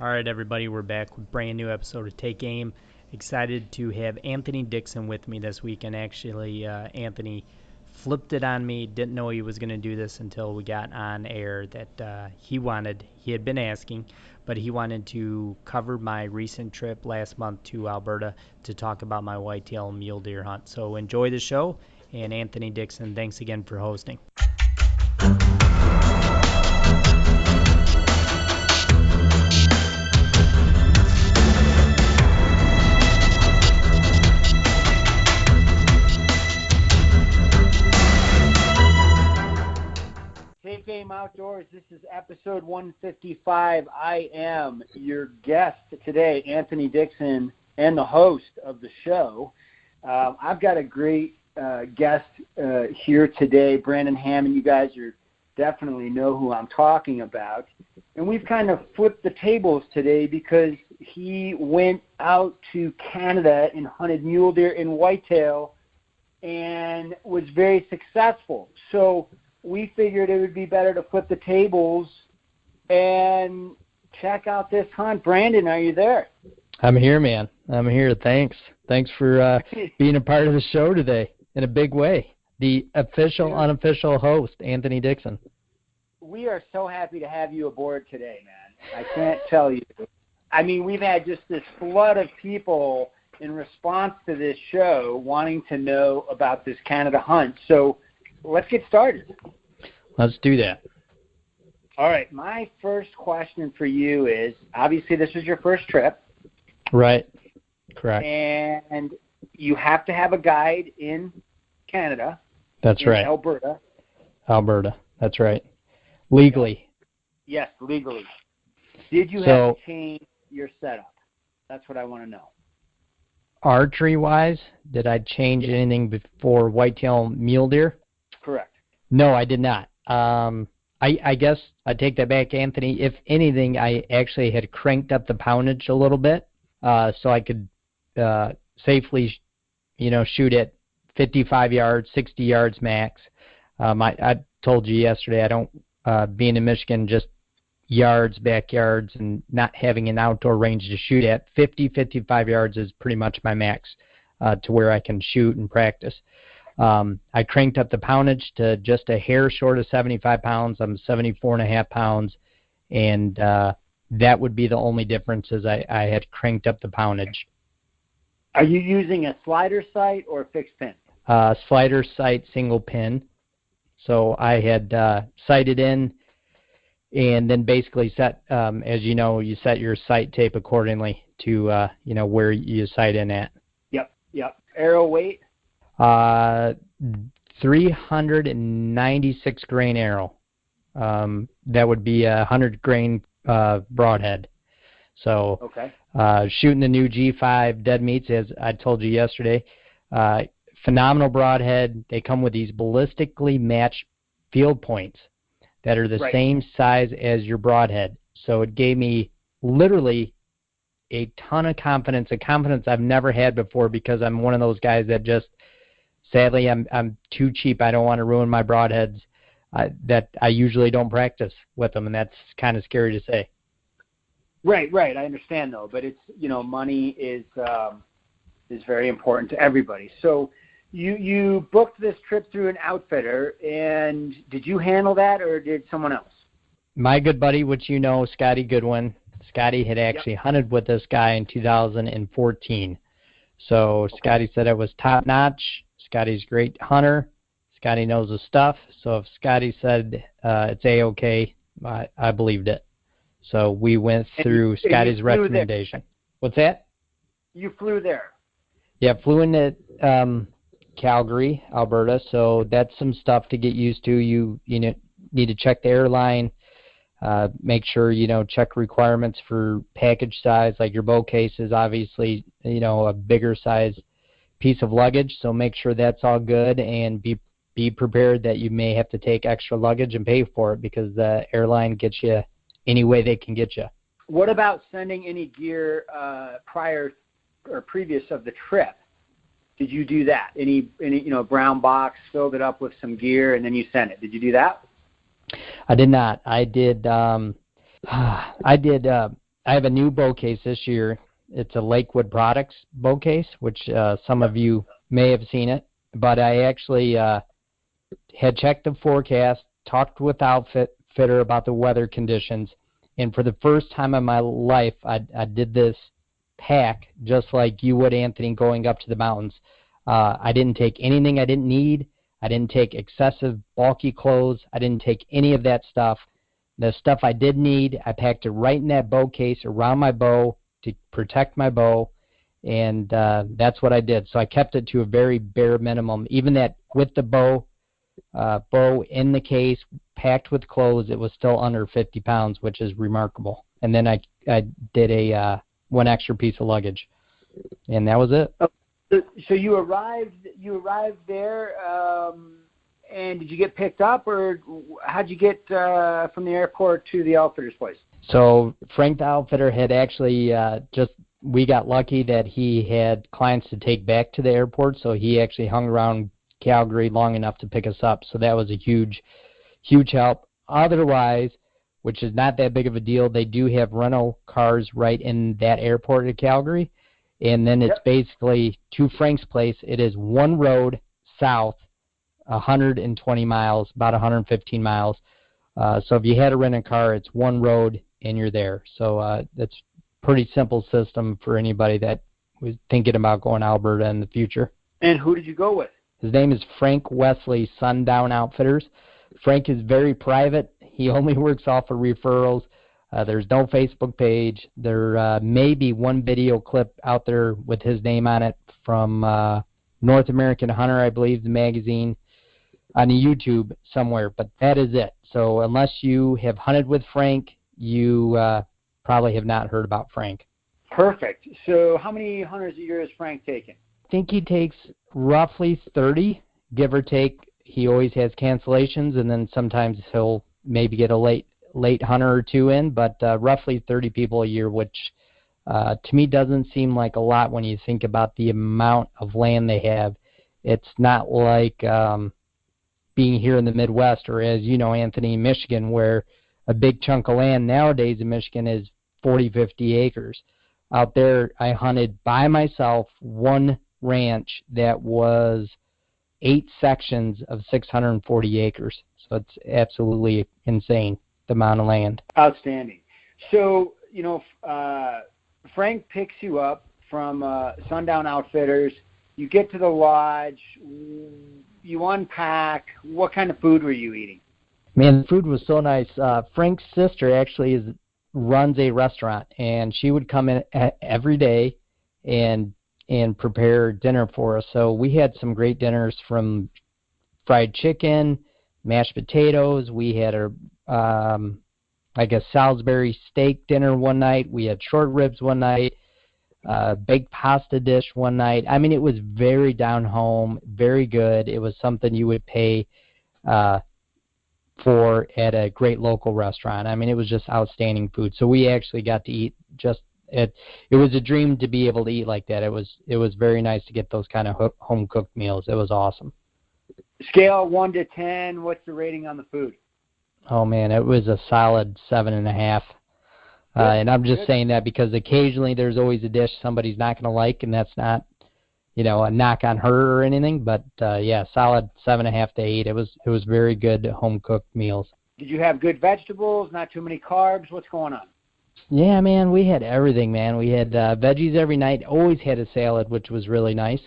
All right, everybody, we're back with a brand new episode of Take Aim. Excited to have Anthony Dixon with me this week, and actually, Anthony flipped it on me. Didn't know he was going to do this until we got on air. That he had been asking, but he wanted to cover my recent trip last month to Alberta to talk about my whitetail mule deer hunt. So enjoy the show, and Anthony Dixon, thanks again for hosting. Take Aim Outdoors. This is episode 155. I am your guest today, Anthony Dixon, and the host of the show. I've got a great guest here today, Brandon Hammond. You guys definitely know who I'm talking about. And we've kind of flipped the tables today because he went out to Canada and hunted mule deer and whitetail and was very successful. So we figured it would be better to flip the tables and check out this hunt. Brandon, are you there? I'm here, man. I'm here. Thanks. Thanks for being a part of the show today in a big way. The official, unofficial host, Anthony Dixon. We are so happy to have you aboard today, man. I can't tell you. I mean, we've had just this flood of people in response to this show wanting to know about this Canada hunt. So let's get started. Let's do that. All right. My first question for you is, obviously this is your first trip. Right. Correct. And you have to have a guide in Canada. That's right. Alberta. Alberta. That's right. Legally. Yes, legally. Did you have to change your setup? That's what I want to know. Archery-wise, did I change anything before whitetail mule deer? Correct. No, I did not. I guess I take that back, Anthony. If anything, I actually had cranked up the poundage a little bit so I could safely, shoot at 55 yards, 60 yards max. I told you yesterday I don't, being in Michigan, just yards, backyards, and not having an outdoor range to shoot at. 55 yards is pretty much my max to where I can shoot and practice. I cranked up the poundage to just a hair short of 75 pounds. I'm 74.5 pounds, and that would be the only difference is I had cranked up the poundage. Are you using a slider sight or a fixed pin? Slider sight, single pin. So I had sighted in and then basically set, as you know, you set your sight tape accordingly to, where you sight in at. Yep. Arrow weight? 396 grain arrow. That would be a 100 grain broadhead. So okay. Shooting the new G5 dead meats, as I told you yesterday, phenomenal broadhead. They come with these ballistically matched field points that are the same size as your broadhead. So it gave me literally a ton of confidence, a confidence I've never had before, because I'm one of those guys that just, sadly, I'm too cheap. I don't want to ruin my broadheads. That I usually don't practice with them, and that's kind of scary to say. Right. I understand though, but it's money is very important to everybody. So you booked this trip through an outfitter, and did you handle that or did someone else? My good buddy, which you know, Scotty Goodwin. Scotty had actually hunted with this guy in 2014. So Scotty said it was top notch. Scotty's a great hunter. Scotty knows his stuff. So if Scotty said it's A-okay, I believed it. So we went through Scotty's recommendation. What's that? You flew there? Yeah, flew into Calgary, Alberta. So that's some stuff to get used to. You need to check the airline. Make sure, check requirements for package size, like your bow case is obviously, a bigger size piece of luggage. So make sure that's all good, and be prepared that you may have to take extra luggage and pay for it, because the airline gets you any way they can get you. What about sending any gear prior or previous of the trip? Did you do that? Any brown box, filled it up with some gear, and then you sent it? Did you do that? I did not. I did I have a new bow case this year. It's a Lakewood Products bow case, which some of you may have seen it. But I actually had checked the forecast, talked with the outfitter about the weather conditions, and for the first time in my life, I did this pack just like you would, Anthony, going up to the mountains. I didn't take anything I didn't need. I didn't take excessive bulky clothes. I didn't take any of that stuff. The stuff I did need, I packed it right in that bow case around my bow to protect my bow, and that's what I did. So I kept it to a very bare minimum. Even that with the bow in the case, packed with clothes, it was still under 50 pounds, which is remarkable. And then I did a one extra piece of luggage, and that was it. So you arrived there, and did you get picked up, or how'd you get from the airport to the outfitter's place? So Frank the outfitter had actually we got lucky that he had clients to take back to the airport, so he actually hung around Calgary long enough to pick us up. So that was a huge help. Otherwise, which is not that big of a deal, they do have rental cars right in that airport at Calgary. And then it's basically to Frank's place. It is one road south, 120 miles, about 115 miles. So if you had to rent a car, it's one road and you're there. So that's a pretty simple system for anybody that was thinking about going to Alberta in the future. And who did you go with? His name is Frank Wesley, Sundown Outfitters. Frank is very private. He only works off of referrals. There's no Facebook page. There may be one video clip out there with his name on it from North American Hunter, I believe, the magazine, on the YouTube somewhere, but that is it. So unless you have hunted with Frank, you probably have not heard about Frank. Perfect. So how many hunters a year is Frank taking? I think he takes roughly 30, give or take. He always has cancellations, and then sometimes he'll maybe get a late hunter or two in, but roughly 30 people a year, which to me doesn't seem like a lot when you think about the amount of land they have. It's not like being here in the Midwest, or as you know, Anthony, Michigan, where a big chunk of land nowadays in Michigan is 40, 50 acres. Out there, I hunted by myself one ranch that was 8 sections of 640 acres. So it's absolutely insane, the amount of land. Outstanding. So, Frank picks you up from Sundown Outfitters. You get to the lodge. You unpack. What kind of food were you eating? Man, the food was so nice. Frank's sister actually runs a restaurant, and she would come in every day and prepare dinner for us. So we had some great dinners, from fried chicken, mashed potatoes. We had like a Salisbury steak dinner one night. We had short ribs one night, baked pasta dish one night. I mean, it was very down home, very good. It was something you would pay for at a great local restaurant. I mean, it was just outstanding food. So we actually got to eat it was a dream to be able to eat like that. It was very nice to get those kind of home cooked meals. It was awesome. Scale 1 to 10, what's the rating on the food? Oh man, it was a solid 7.5. And I'm just saying that because occasionally there's always a dish somebody's not going to like, and that's not, a knock on her or anything. But yeah, solid 7.5 to 8. It was very good home cooked meals. Did you have good vegetables? Not too many carbs? What's going on? Yeah, man, we had everything, man. We had veggies every night. Always had a salad, which was really nice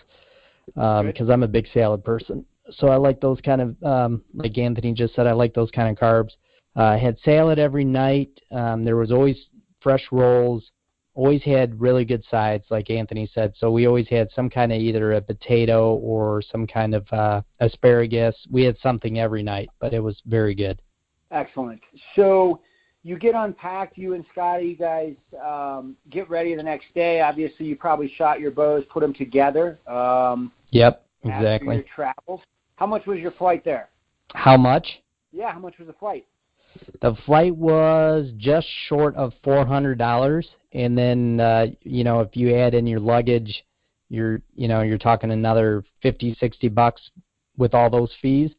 because I'm a big salad person. So I like those kind of, like Anthony just said, I like those kind of carbs. I had salad every night. There was always fresh rolls. Always had really good sides, like Anthony said. So we always had some kind of either a potato or some kind of asparagus. We had something every night, but it was very good. Excellent. So you get unpacked, you and Scotty, you guys get ready the next day. Obviously, you probably shot your bows, put them together. Yep, exactly. After your travels. How much was your flight there? How much? Yeah, how much was the flight? The flight was just short of $400, and then if you add in your luggage, you're talking another $50-$60 with all those fees.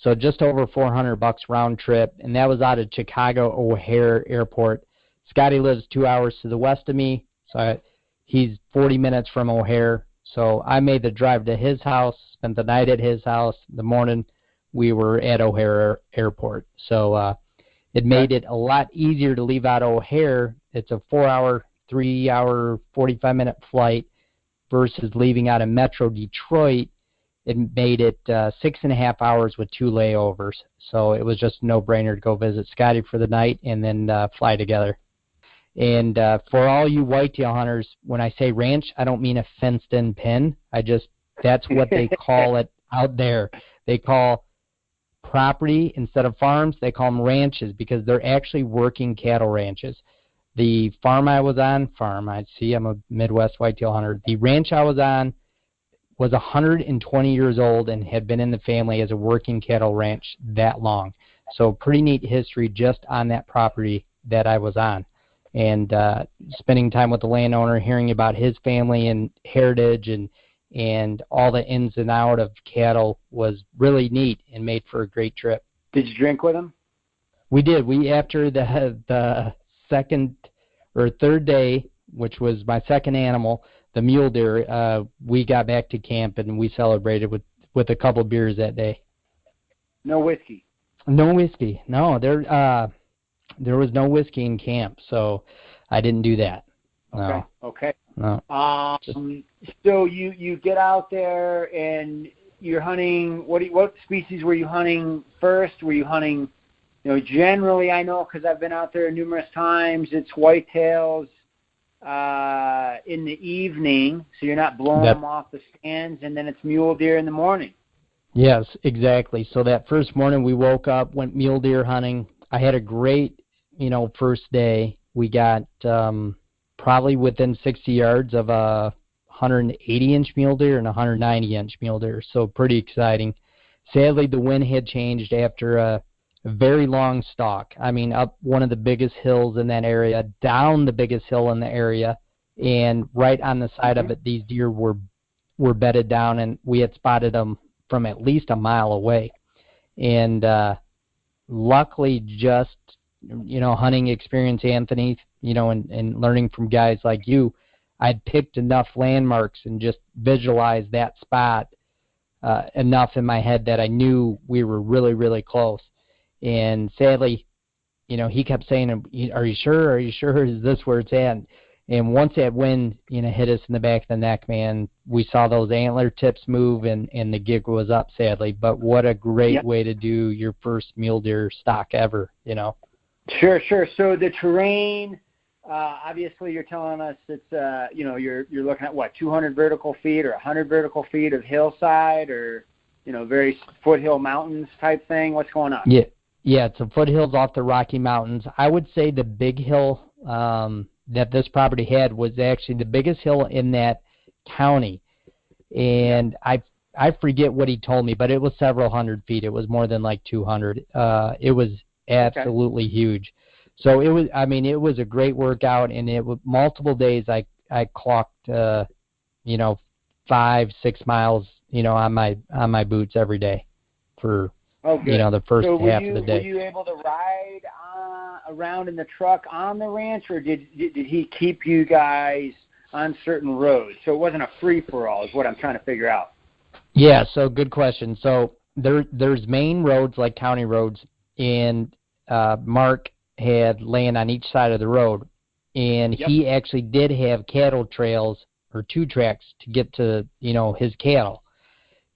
So just over $400 round trip, and that was out of Chicago O'Hare Airport Scotty lives 2 hours to the west of me, so he's 40 minutes from O'Hare. So I made the drive to his house, spent the night at his house. The morning we were at O'Hare Airport. So it made it a lot easier to leave out of O'Hare. It's a 4-hour, 3-hour, 45-minute flight versus leaving out of Metro Detroit. It made it 6.5 hours with 2 layovers. So it was just a no-brainer to go visit Scotty for the night and then fly together. And for all you whitetail hunters, when I say ranch, I don't mean a fenced-in pen. That's what they call it out there. They call property, instead of farms, they call them ranches because they're actually working cattle ranches. The farm I was on, I'm a Midwest whitetail hunter. The ranch I was on was 120 years old and had been in the family as a working cattle ranch that long. So pretty neat history just on that property that I was on. And spending time with the landowner, hearing about his family and heritage and all the ins and out of cattle was really neat and made for a great trip. Did you drink with him? We did. After the second or third day, which was my second animal, the mule deer, we got back to camp and we celebrated with a couple beers that day. No whiskey? No whiskey. No, there was no whiskey in camp, so I didn't do that. No. Okay. No. So you get out there and you're hunting. What species were you hunting first? Were you hunting? Generally, I know because I've been out there numerous times. It's whitetails in the evening, so you're not blowing them off the stands, and then it's mule deer in the morning. Yes, exactly. So that first morning we woke up, went mule deer hunting. I had a great, first day. We got probably within 60 yards of a 180-inch mule deer and a 190-inch mule deer, so pretty exciting. Sadly, the wind had changed after a very long stalk. I mean, up one of the biggest hills in that area, down the biggest hill in the area, and right on the side of it, these deer were bedded down, and we had spotted them from at least a mile away. And luckily, just hunting experience, Anthony, and learning from guys like you, I'd picked enough landmarks and just visualized that spot enough in my head that I knew we were really, really close. And sadly, he kept saying, "Are you sure? Are you sure? Is this where it's at?" And once that wind, hit us in the back of the neck, man, we saw those antler tips move, and the gig was up, sadly. But what a great way to do your first mule deer stock ever, Sure. So the terrain, obviously, you're telling us it's, you're looking at what, 200 vertical feet or 100 vertical feet of hillside, or very foothill mountains type thing. What's going on? Yeah, it's the foothills off the Rocky Mountains. I would say the big hill that this property had was actually the biggest hill in that county. And I forget what he told me, but it was several hundred feet. It was more than like 200. It was absolutely huge. So it was a great workout, and it was multiple days. I clocked 5-6 miles on my boots every day for the first half of the day. Were you able to ride around in the truck on the ranch, or did he keep you guys on certain roads? So it wasn't a free-for-all is what I'm trying to figure out. Yeah, so good question. So there's main roads like county roads, and Mark had land on each side of the road, and he actually did have cattle trails or 2 tracks to get to his cattle.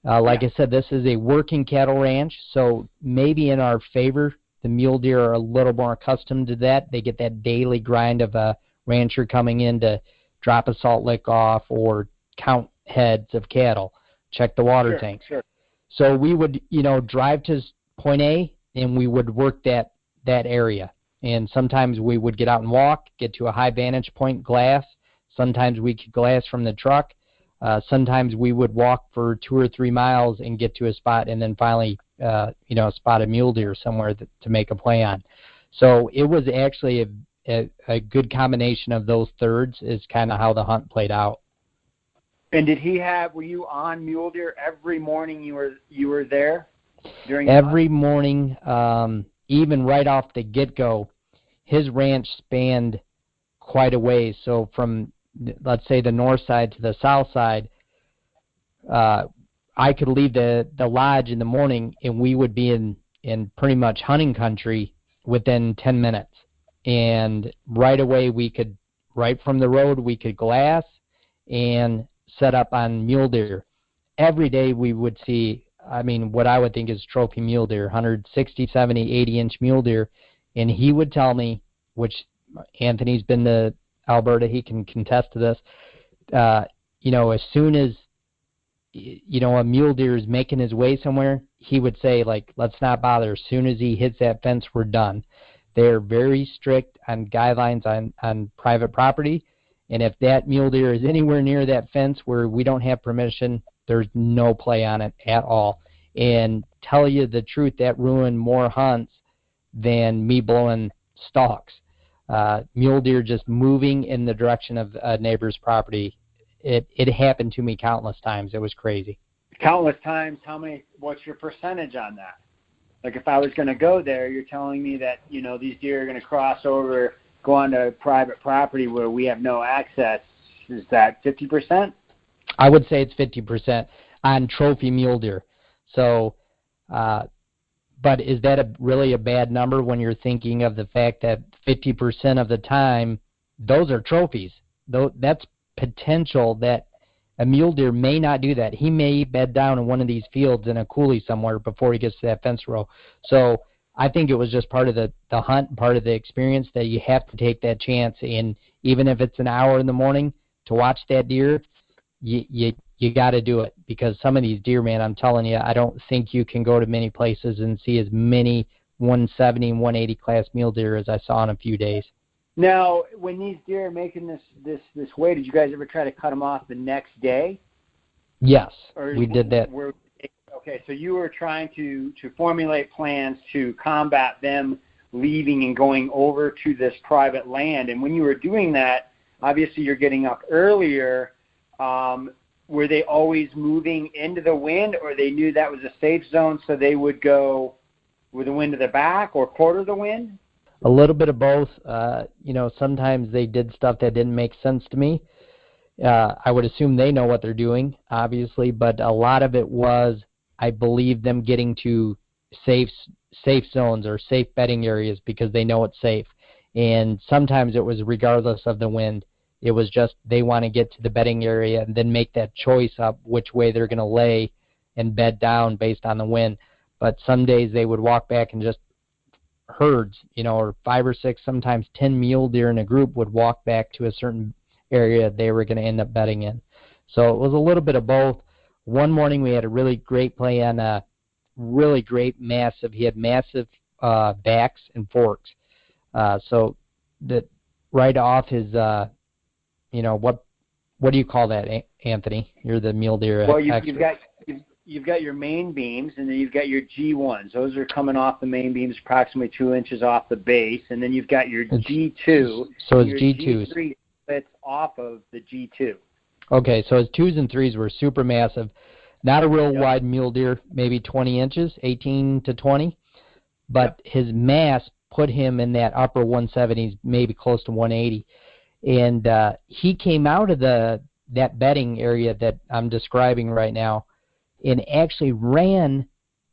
Like I said, this is a working cattle ranch, so maybe in our favor, the mule deer are a little more accustomed to that. They get that daily grind of a rancher coming in to drop a salt lick off or count heads of cattle, check the water tanks. Sure. So we would, drive to point A, and we would work that area. And sometimes we would get out and walk, get to a high vantage point, glass. Sometimes we could glass from the truck. Sometimes we would walk for 2 or 3 miles and get to a spot, and then finally, spot a mule deer somewhere to make a play on. So it was actually a good combination of those thirds is kind of how the hunt played out. And were you on mule deer every morning you were there during the every morning, even right off the get-go? his ranch spanned quite a ways. So from, let's say, the north side to the south side, I could leave the lodge in the morning, and we would be in pretty much hunting country within 10 minutes. And right away, right from the road, we could glass and set up on mule deer. Every day we would see, what I would think is trophy mule deer, 160, 70, 80-inch mule deer. And he would tell me, which Anthony's been to Alberta, he can contest to this, as soon as, a mule deer is making his way somewhere, he would say, like, let's not bother. As soon as he hits that fence, we're done. They're very strict on guidelines on private property. And if that mule deer is anywhere near that fence where we don't have permission, there's no play on it at all. And tell you the truth, that ruined more hunts than me blowing stalks. Mule deer just moving in the direction of a neighbor's property. It happened to me countless times. It was crazy. Countless times? What's your percentage on that? Like, if I was going to go there, you're telling me that, these deer are going to cross over, go onto private property where we have no access. Is that 50%? I would say it's 50% on trophy mule deer. So, but is that really a bad number when you're thinking of the fact that 50% of the time, those are trophies? That's potential that a mule deer may not do that. He may bed down in one of these fields in a coulee somewhere before he gets to that fence row. So I think it was just part of the hunt, part of the experience, that you have to take that chance. And even if it's an hour in the morning to watch that deer, you got to do it, because some of these deer, man, I'm telling you, I don't think you can go to many places and see as many 170 and 180 class mule deer as I saw in a few days. Now, when these deer are making this way, did you guys ever try to cut them off the next day? Yes, we did that. Okay, so you were trying to formulate plans to combat them leaving and going over to this private land. And when you were doing that, obviously you're getting up earlier. Were they always moving into the wind, or they knew that was a safe zone, so they would go with the wind to the back or quarter the wind? A little bit of both. Sometimes they did stuff that didn't make sense to me. I would assume they know what they're doing, obviously, but a lot of it was, I believe, them getting to safe zones or safe bedding areas because they know it's safe. And sometimes it was regardless of the wind. It was just they want to get to the bedding area and then make that choice up which way they're going to lay and bed down based on the wind. But some days they would walk back and just herds, or 5 or 6, sometimes 10 mule deer in a group would walk back to a certain area they were going to end up bedding in. So it was a little bit of both. One morning we had a really great play on a really great he had massive backs and forks. So that right off his, what do you call that, Anthony? You're the mule deer expert. You've got your main beams, and then you've got your G1s. Those are coming off the main beams approximately 2 inches off the base, and then you've got your G2. So it's G2s. G3 splits off of the G2. Okay, so his 2s and 3s were super massive. Not a real wide mule deer, maybe 20 inches, 18 to 20. But his mass put him in that upper 170s, maybe close to 180. And he came out of that bedding area that I'm describing right now, and actually ran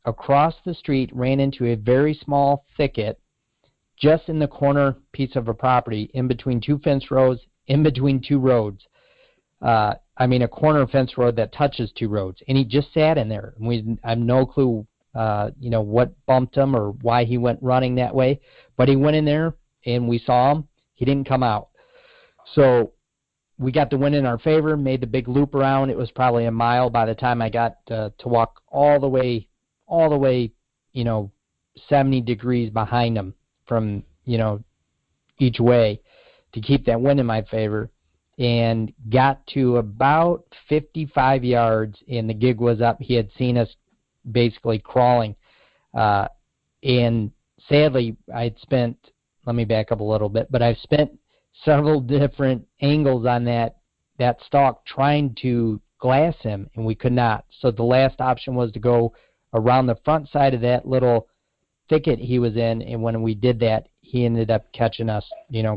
across the street, ran into a very small thicket just in the corner piece of a property, in between 2 fence rows, in between 2 roads. A corner fence road that touches 2 roads. And he just sat in there. I have no clue, what bumped him or why he went running that way. But he went in there, and we saw him. He didn't come out. So we got the wind in our favor, made the big loop around. It was probably a mile by the time I got to walk all the way, 70 degrees behind him from, each way to keep that wind in my favor, and got to about 55 yards, and the gig was up. He had seen us basically crawling. And sadly, let me back up a little bit, but I've spent several different angles on that stalk trying to glass him, and we could not. So the last option was to go around the front side of that little thicket he was in, and when we did that, he ended up catching us,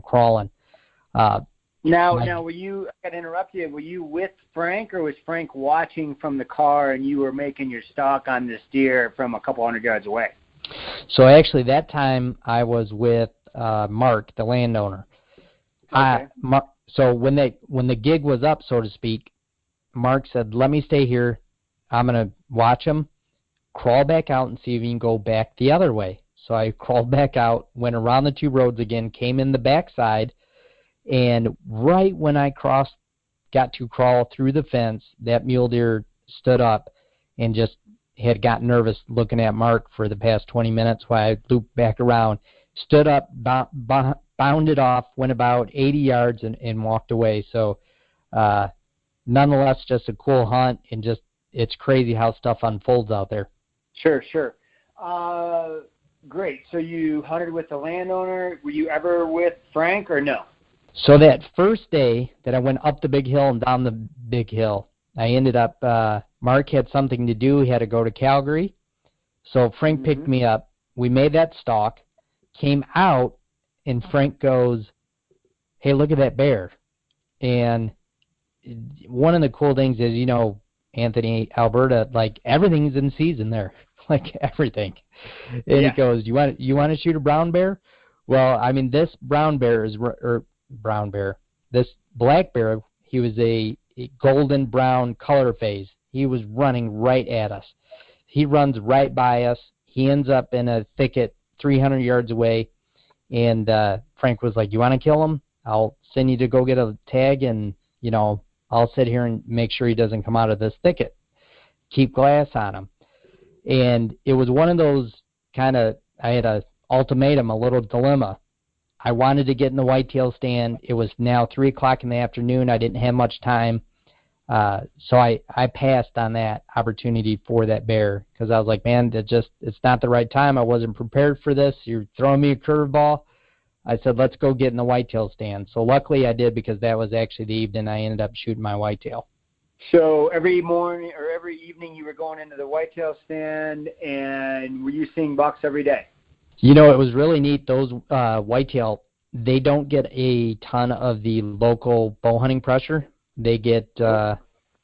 crawling. Now, were you? I got to interrupt you. Were you with Frank, or was Frank watching from the car, and you were making your stalk on this deer from a couple hundred yards away? So actually, that time I was with Mark, the landowner. Okay. So when the gig was up, so to speak, Mark said, "Let me stay here. I'm gonna watch him, crawl back out, and see if he can go back the other way." So I crawled back out, went around the 2 roads again, came in the backside. And right when I got to crawl through the fence, that mule deer stood up and just had gotten nervous looking at Mark for the past 20 minutes while I looped back around, stood up, bounded off, went about 80 yards and walked away. So nonetheless, just a cool hunt, and just it's crazy how stuff unfolds out there. Sure. Great. So you hunted with the landowner. Were you ever with Frank or no? So that first day that I went up the big hill and down the big hill, I ended up, Mark had something to do. He had to go to Calgary. So Frank picked me up. We made that stalk, came out, and Frank goes, "Hey, look at that bear." And one of the cool things is, Anthony, Alberta, like everything's in season there, like everything. And he goes, "You want to shoot a brown bear?" Well, I mean, this this black bear, he was a golden brown color phase. He was running right at us. He runs right by us. He ends up in a thicket 300 yards away, and Frank was like, "You want to kill him? I'll send you to go get a tag, and I'll sit here and make sure he doesn't come out of this thicket. Keep glass on him." And it was one of those I had a ultimatum, a little dilemma. I wanted to get in the whitetail stand. It was now 3 o'clock in the afternoon. I didn't have much time. So I passed on that opportunity for that bear because I was like, man, it's not the right time. I wasn't prepared for this. You're throwing me a curveball. I said, let's go get in the whitetail stand. So luckily I did, because that was actually the evening I ended up shooting my whitetail. So every morning or every evening you were going into the whitetail stand, and were you seeing bucks every day? It was really neat. Those whitetail, they don't get a ton of the local bow hunting pressure. They get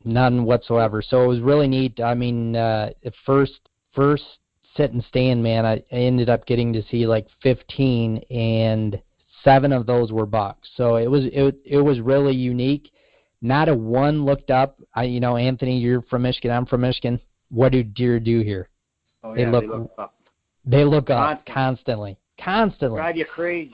none whatsoever. So it was really neat. I mean, at first sit and stand, man, I ended up getting to see like 15, and 7 of those were bucks. So it was really unique. Not a one looked up. Anthony, you're from Michigan. I'm from Michigan. What do deer do here? Oh, yeah, they look up. They look up constantly. Drive you crazy.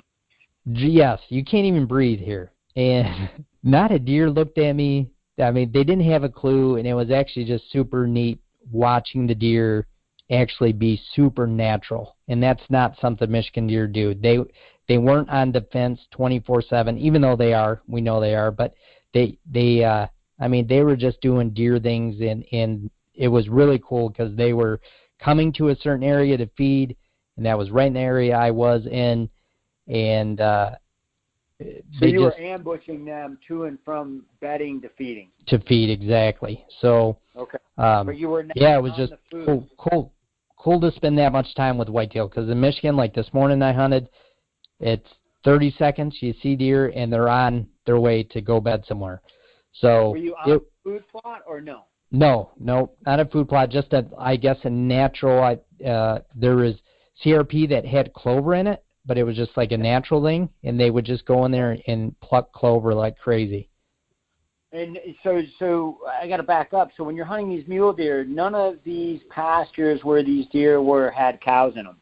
Yes, you can't even breathe here. And not a deer looked at me. I mean, they didn't have a clue, and it was actually just super neat watching the deer actually be super natural. And that's not something Michigan deer do. They weren't on defense 24/7, even though they are. We know they are, but they were just doing deer things, and it was really cool because they were coming to a certain area to feed, and that was right in the area I was in, and so you were ambushing them to and from bedding to feeding. To feed, exactly. So okay, but you were it was just cool to spend that much time with whitetail, because in Michigan, like this morning I hunted, it's 30 seconds, you see deer, and they're on their way to go bed somewhere. So were you on a food plot or no? No, not a food plot. Just a natural. There was CRP that had clover in it, but it was just like a natural thing, and they would just go in there and pluck clover like crazy. And so I got to back up. So when you're hunting these mule deer, none of these pastures where these deer had cows in them.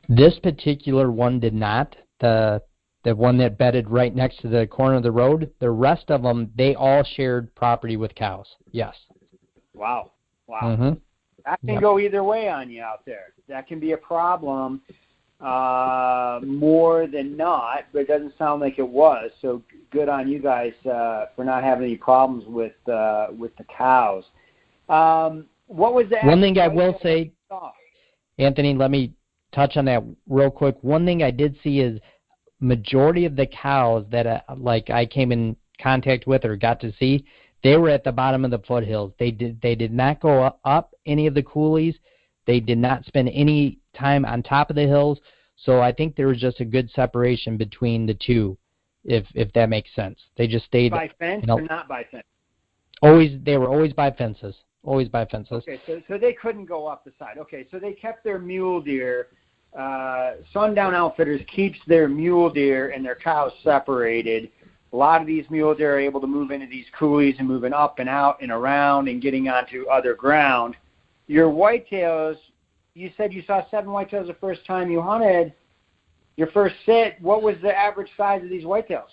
This particular one did not. The one that bedded right next to the corner of the road. The rest of them, they all shared property with cows. Yes. Wow. Mm-hmm. That can go either way on you out there. That can be a problem more than not, but it doesn't sound like it was. So good on you guys for not having any problems with the cows. What was that? One thing I will say, Anthony, let me touch on that real quick. One thing I did see is majority of the cows that I came in contact with or got to see, they were at the bottom of the foothills. They did not go up any of the coulees. They did not spend any time on top of the hills. So I think there was just a good separation between the two, if that makes sense. They just stayed by fence or not by fence? They were always by fences. Always by fences. Okay, so they couldn't go up the side. Okay, so they kept their mule deer. Sundown Outfitters keeps their mule deer and their cows separated. A lot of these mule deer are able to move into these coulees and moving up and out and around and getting onto other ground. Your whitetails, you said you saw 7 whitetails the first time you hunted. Your first sit, what was the average size of these whitetails?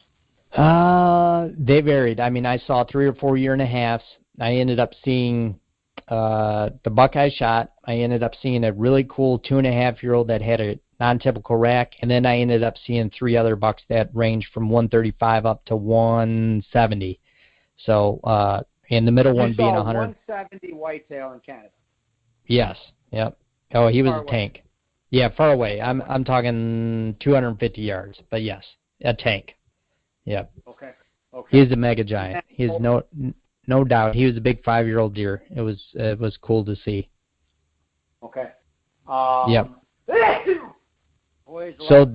They varied. I mean, I saw 3 or 4 year-and-a-halves. I ended up seeing the buck I shot. I ended up seeing a really cool 2.5-year-old that had a non-typical rack, and then I ended up seeing 3 other bucks that ranged from 135 up to 170. So, and the middle one being 100. 170 whitetail in Canada. Yes. Yep. Oh, he was Far a away. tank. Yeah, far away. I'm talking 250 yards, but yes, a tank. Yep. Okay. He's a mega giant. He's no doubt. He was a big 5-year-old deer. It was cool to see. Okay. Yep. Boys, So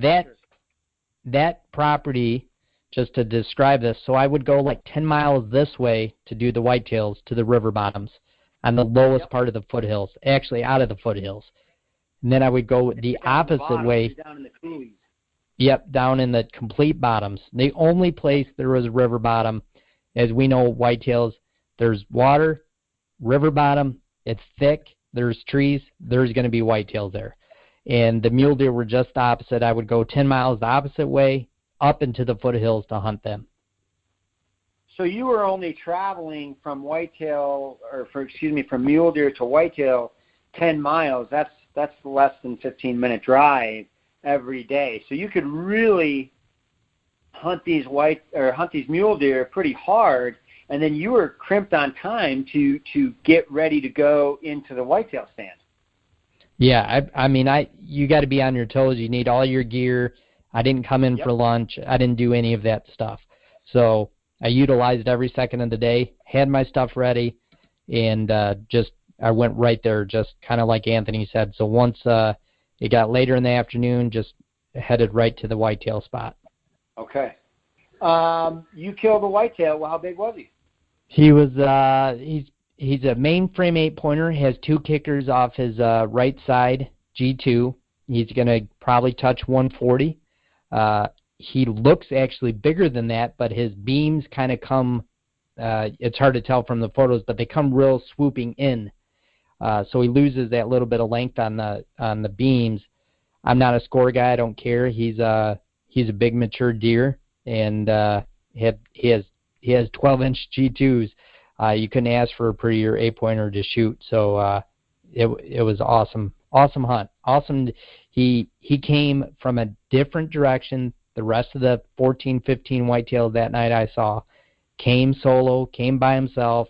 that property, just to describe this, so I would go like 10 miles this way to do the whitetails to the river bottoms on the lowest part of the foothills, actually out of the foothills. And then I would go the opposite way. Down in the coulees. Yep, down in the complete bottoms. The only place there was a river bottom, as we know, whitetails, there's water, river bottom, it's thick, there's trees, there's going to be whitetails there. And the mule deer were just the opposite. I would go 10 miles the opposite way up into the foothills to hunt them. So you were only traveling from from mule deer to whitetail 10 miles. That's less than 15-minute drive every day. So you could really hunt these mule deer pretty hard, and then you were crimped on time to get ready to go into the whitetail stand. Yeah, I mean, you got to be on your toes. You need all your gear. I didn't come in for lunch. I didn't do any of that stuff. So I utilized every second of the day, had my stuff ready, and I went right there, just kind of like Anthony said. So once it got later in the afternoon, just headed right to the whitetail spot. Okay. You killed a whitetail. Well, how big was he? He was he's a mainframe 8-pointer, has 2 kickers off his right side, G2. He's going to probably touch 140. He looks actually bigger than that, but his beams kind of come, it's hard to tell from the photos, but they come real swooping in. So he loses that little bit of length on the beams. I'm not a score guy. I don't care. He's a big mature deer, and he has 12-inch G2s. You couldn't ask for a prettier 8-pointer to shoot. So it was awesome hunt. Awesome. He came from a different direction. The rest of the 14, 15 whitetails that night I saw came solo, came by himself,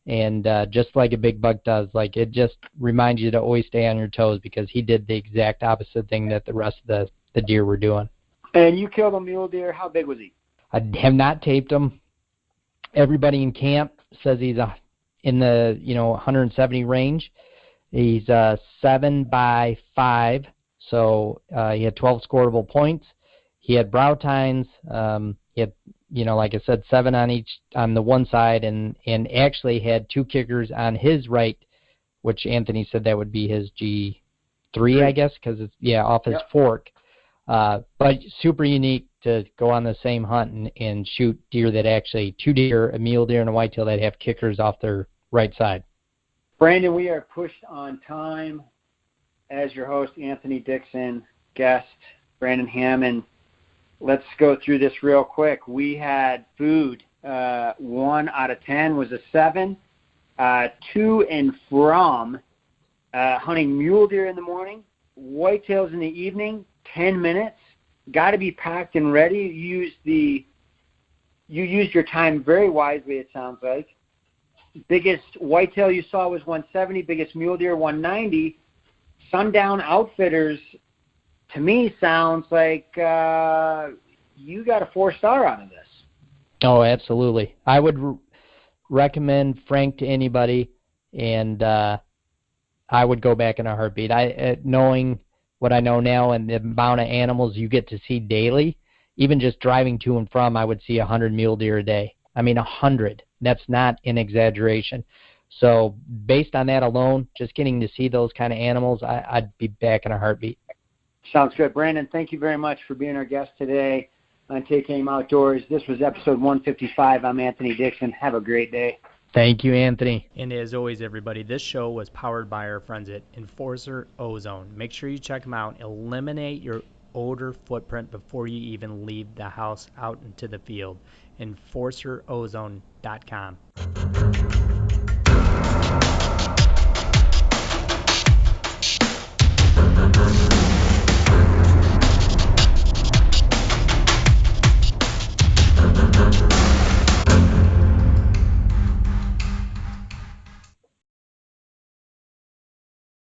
and just like a big buck does, like it just reminds you to always stay on your toes, because he did the exact opposite thing that the rest of the deer were doing. And you killed a mule deer. How big was he? I have not taped him. Everybody in camp says he's in the 170 range. He's 7 by 5, so he had 12 scoreable points. He had brow tines. He had, like I said, 7 on the one side, and actually had 2 kickers on his right, which Anthony said that would be his G3, I guess, because it's off his fork. But super unique to go on the same hunt and shoot deer that actually 2 deer, a mule deer and a whitetail, that have kickers off their right side. Brandon, we are pushed on time. As your host, Anthony Dixon, guest, Brandon Hammond. Let's go through this real quick. We had food. 1 out of 10 was a 7. To and from hunting mule deer in the morning, whitetails in the evening, 10 minutes. Got to be packed and ready. You used your time very wisely, it sounds like. Biggest whitetail you saw was 170. Biggest mule deer, 190. Sundown Outfitters, to me, sounds like you got a 4-star out of this. Oh, absolutely. I would recommend Frank to anybody, and I would go back in a heartbeat. Knowing what I know now and the amount of animals you get to see daily, even just driving to and from, I would see 100 mule deer a day. I mean, 100. That's not an exaggeration. So based on that alone, just getting to see those kind of animals, I'd be back in a heartbeat. Sounds good. Brandon, thank you very much for being our guest today on Take Aim Outdoors. This was episode 155. I'm Anthony Dixon. Have a great day. Thank you, Anthony. And as always, everybody, this show was powered by our friends at Enforcer Ozone. Make sure you check them out. Eliminate your odor footprint before you even leave the house out into the field. EnforcerOzone.com.